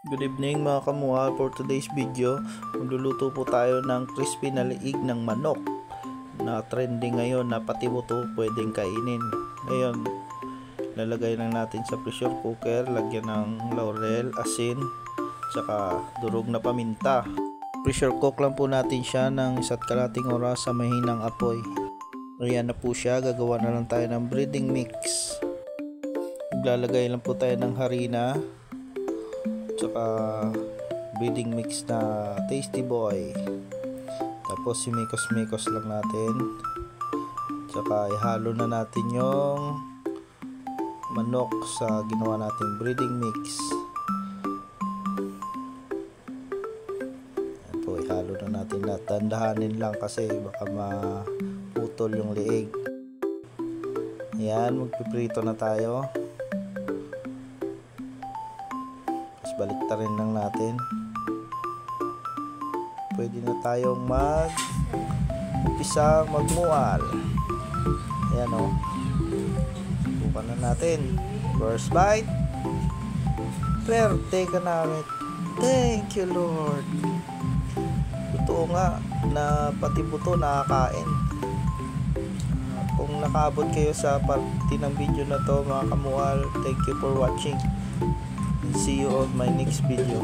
Good evening mga kamuha. For today's video, magluluto po tayo ng crispy na liig ng manok na trending ngayon na pati buto pwedeng kainin. Ngayon, lalagay lang natin sa pressure cooker, lagyan ng laurel, asin, tsaka durog na paminta. Pressure cook lang po natin siya ng 1.5 oras sa mahinang apoy. Ayan na po siya, gagawa na lang tayo ng breading mix. Maglalagay lang po tayo ng harina, tsaka breading mix na Tasty Boy. Tapos simikos-mikos lang natin, tsaka ihalo na natin yung manok sa ginawa natin breading mix. Yan po, ihalo na natin lahat. Dandahanin lang kasi baka maputol yung liig. Ayan, magpiprito na tayo. Baliktarin lang natin. Pwede na tayong umpisang magmual. Ayan o. Subukan na natin. First bite. Swerte ka namin. Thank you Lord. Totoo nga na pati buto nakakain. Kung nakaabot kayo sa parte ng video na to mga kamual, thank you for watching. See you on my next video.